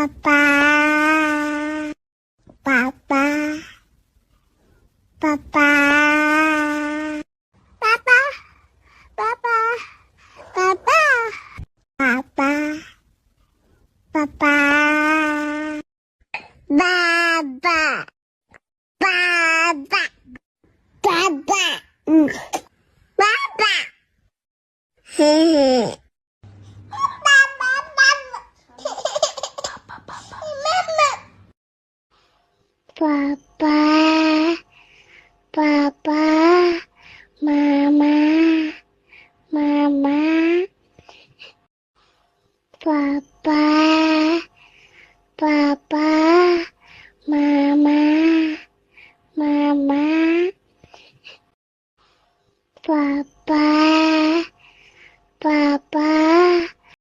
Papa, papa, papa, papa, papa, papa, papa, papa, baba, baba, baba, baba, hehe. Papa, papa, mama, mama, papa, papa,